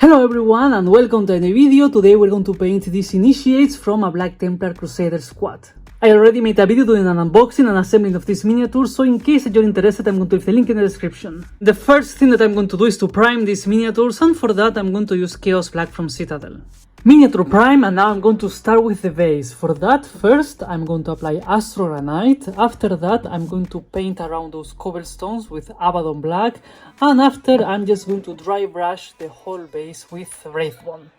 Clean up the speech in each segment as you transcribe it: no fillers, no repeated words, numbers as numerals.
Hello everyone and welcome to a new video. Today we're going to paint these initiates from a Black Templar Crusader squad. I already made a video doing an unboxing and assembling of these miniatures, so in case you're interested I'm going to leave the link in the description. The first thing that I'm going to do is to prime these miniatures, and for that I'm going to use Chaos Black from Citadel. Miniature prime, and now I'm going to start with the base. For that, first I'm going to apply Astro Granite. After that I'm going to paint around those cobblestones with Abaddon Black, and after I'm just going to dry brush the whole base with Wraithbone.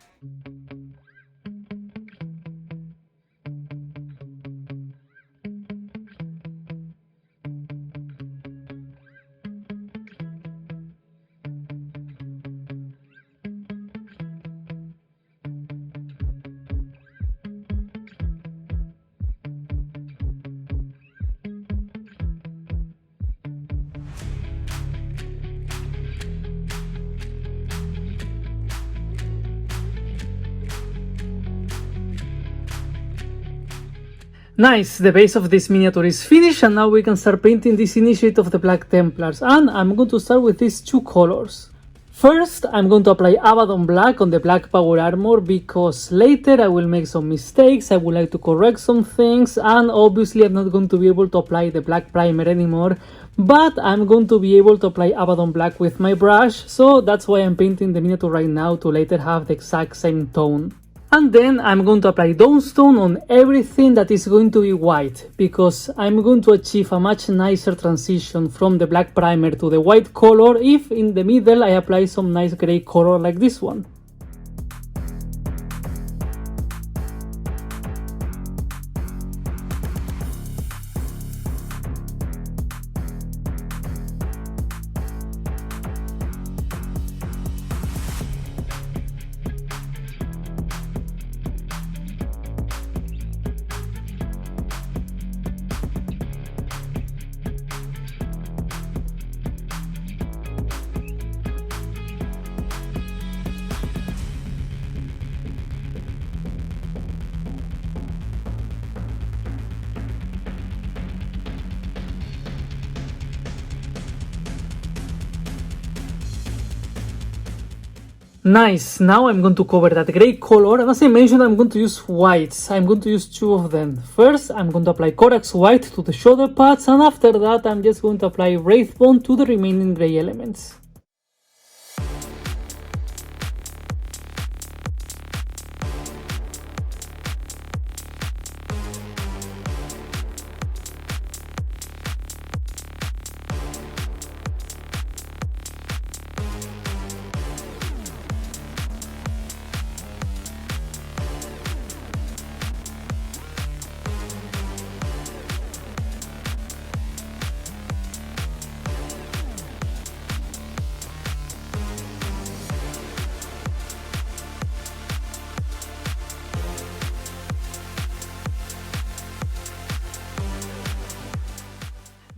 Nice, the base of this miniature is finished, and now we can start painting this initiate of the Black Templars, and I'm going to start with these two colors. First, I'm going to apply Abaddon Black on the black power armor, because later I will make some mistakes, I would like to correct some things, and obviously I'm not going to be able to apply the black primer anymore, but I'm going to be able to apply Abaddon Black with my brush, so that's why I'm painting the miniature right now, to later have the exact same tone. And then I'm going to apply Dawnstone on everything that is going to be white, because I'm going to achieve a much nicer transition from the black primer to the white color if in the middle I apply some nice grey color like this one. Nice, now I'm going to cover that grey color, and as I mentioned I'm going to use whites. I'm going to use two of them. First I'm going to apply Corax White to the shoulder pads, and after that I'm just going to apply Wraithbone to the remaining grey elements.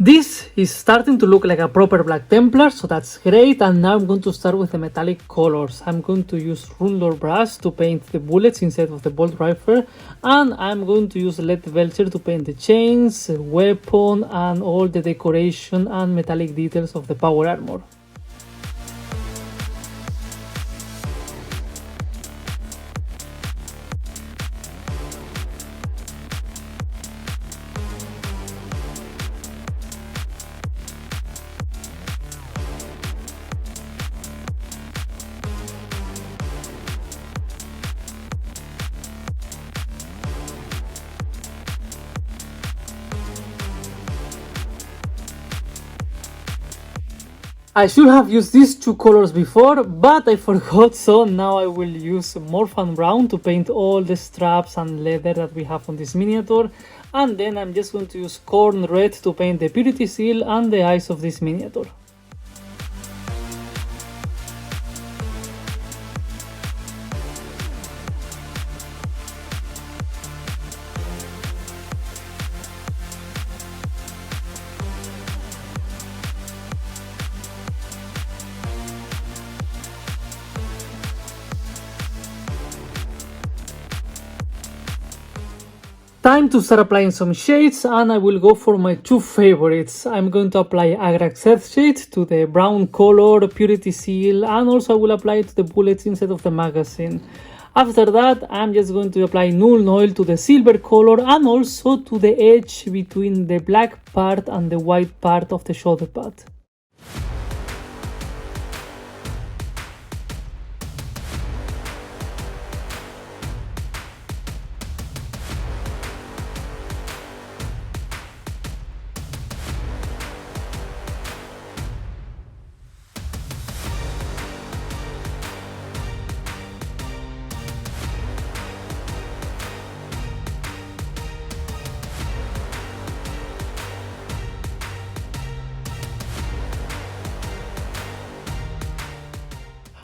This is starting to look like a proper Black Templar, so that's great, and now I'm going to start with the metallic colors. I'm going to use Runelord Brass to paint the bullets instead of the bolt rifle, and I'm going to use Lead Velcer to paint the chains, weapon, and all the decoration and metallic details of the power armor. I should have used these two colors before, but I forgot, so now I will use Morphan Brown to paint all the straps and leather that we have on this miniature, and then I'm just going to use Corn Red to paint the Purity Seal and the eyes of this miniature. Time to start applying some shades, and I will go for my two favorites. I'm going to apply Agrax Earth Shade to the brown color, Purity Seal, and also I will apply it to the bullets inside of the magazine. After that, I'm just going to apply Null Oil to the silver color and also to the edge between the black part and the white part of the shoulder pad.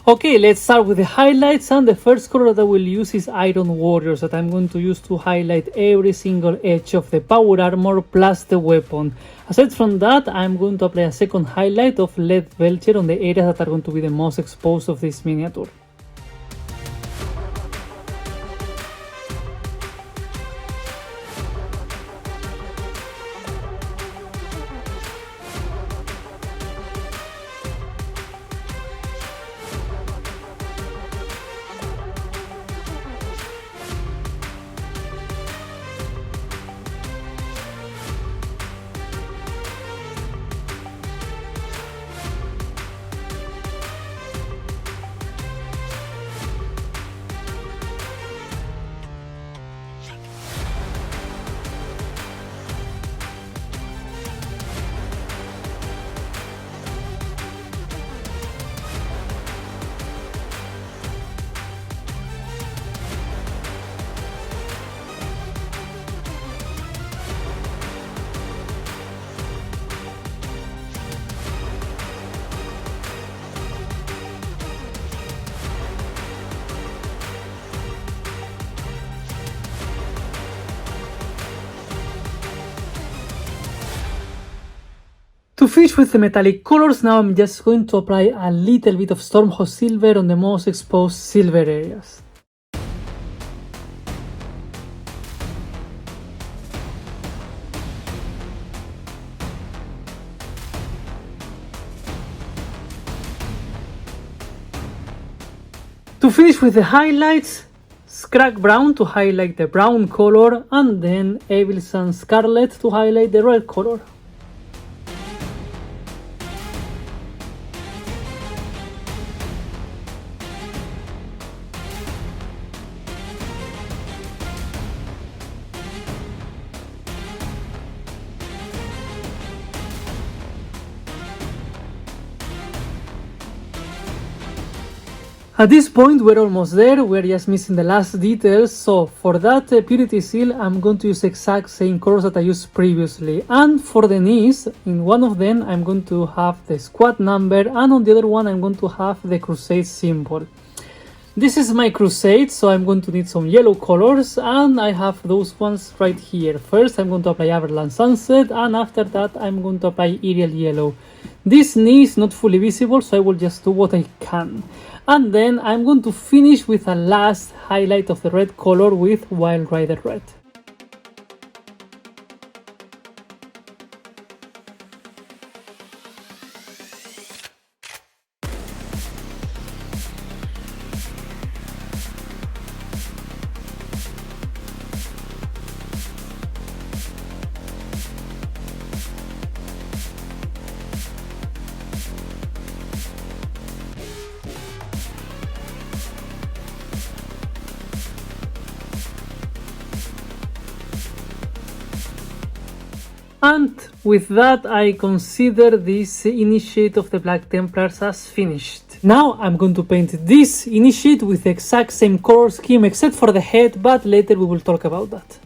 Okay, let's start with the highlights, and the first color that I will use is Iron Warriors, that I'm going to use to highlight every single edge of the power armor plus the weapon. Aside from that, I'm going to apply a second highlight of Lead Belcher on the areas that are going to be the most exposed of this miniature. To finish with the metallic colors, now I'm just going to apply a little bit of Stormhost Silver on the most exposed silver areas. To finish with the highlights, Scrag Brown to highlight the brown color, and then Evil Sun Scarlet to highlight the red color. At this point we're almost there, we're just missing the last details, so for that Purity Seal I'm going to use exact same colors that I used previously, and for the knees, in one of them I'm going to have the squad number and on the other one I'm going to have the Crusade symbol. This is my Crusade, so I'm going to need some yellow colors, and I have those ones right here. First I'm going to apply Everland Sunset, and after that I'm going to apply Aerial Yellow. This knee is not fully visible, so I will just do what I can. And then I'm going to finish with a last highlight of the red color with Wild Rider Red. And with that, I consider this initiate of the Black Templars as finished. Now I'm going to paint this initiate with the exact same color scheme except for the head, but later we will talk about that.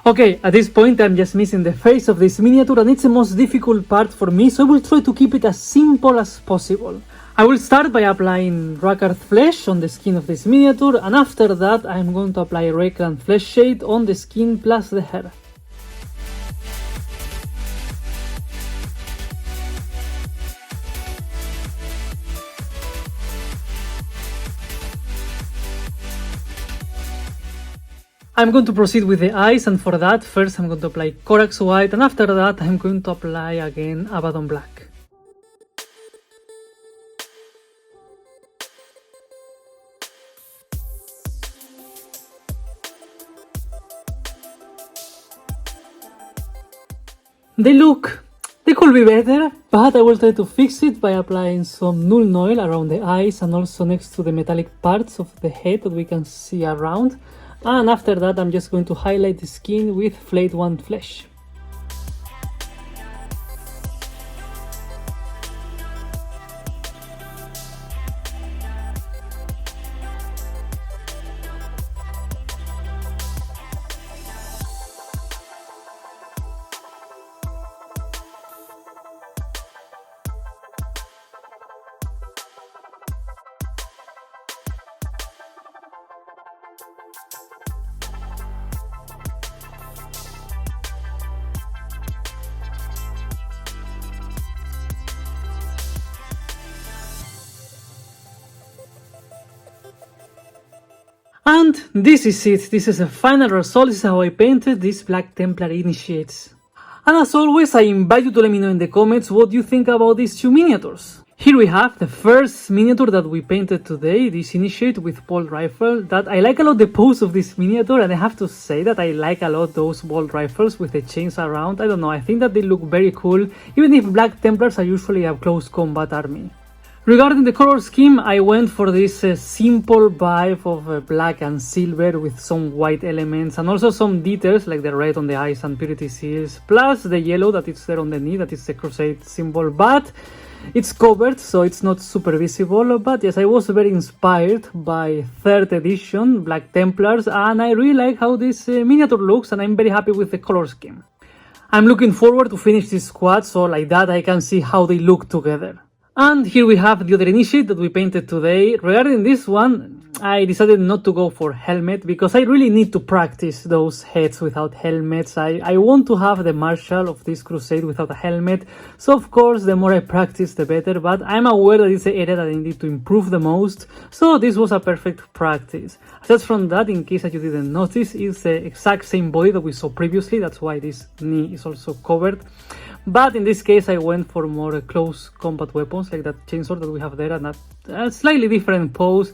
Okay, at this point I'm just missing the face of this miniature and it's the most difficult part for me, so I will try to keep it as simple as possible. I will start by applying Rackard Flesh on the skin of this miniature, and after that I'm going to apply Reikland Flesh Shade on the skin plus the hair. I'm going to proceed with the eyes, and for that first I'm going to apply Corax White, and after that I'm going to apply again Abaddon Black. They could be better, but I will try to fix it by applying some Nuln Oil around the eyes and also next to the metallic parts of the head that we can see around. And after that I'm just going to highlight the skin with Flayed One Flesh. And this is it, this is the final result, this is how I painted these Black Templar Initiates. And as always, I invite you to let me know in the comments what you think about these two miniatures. Here we have the first miniature that we painted today, this Initiate with bolt rifle. That I like a lot the pose of this miniature, and I have to say that I like a lot those bolt rifles with the chains around. I don't know, I think that they look very cool, even if Black Templars are usually a close combat army. Regarding the color scheme, I went for this simple vibe of black and silver with some white elements and also some details like the red on the eyes and purity seals, plus the yellow that is there on the knee, that is the Crusade symbol, but it's covered so it's not super visible. But yes, I was very inspired by 3rd edition Black Templars, and I really like how this miniature looks, and I'm very happy with the color scheme. I'm looking forward to finish this squad so like that I can see how they look together. And here we have the other Initiate that we painted today. Regarding this one, I decided not to go for helmet because I really need to practice those heads without helmets. I want to have the Marshal of this Crusade without a helmet, so of course the more I practice the better, but I'm aware that it's the area that I need to improve the most, so this was a perfect practice. Aside from that, in case that you didn't notice, it's the exact same body that we saw previously, that's why this knee is also covered. But in this case I went for more close combat weapons like that chainsaw that we have there, and a slightly different pose.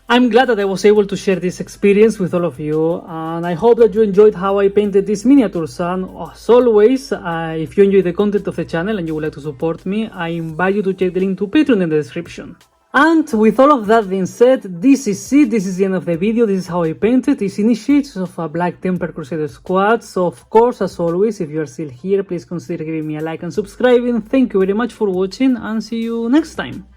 I'm glad that I was able to share this experience with all of you, and I hope that you enjoyed how I painted these miniatures. And as always, if you enjoy the content of the channel and you would like to support me, I invite you to check the link to Patreon in the description. And with all of that being said, this is it, this is the end of the video, this is how I painted these Initiates of a Black Templar Crusader Squad. So of course, as always, if you are still here, please consider giving me a like and subscribing. Thank you very much for watching, and see you next time.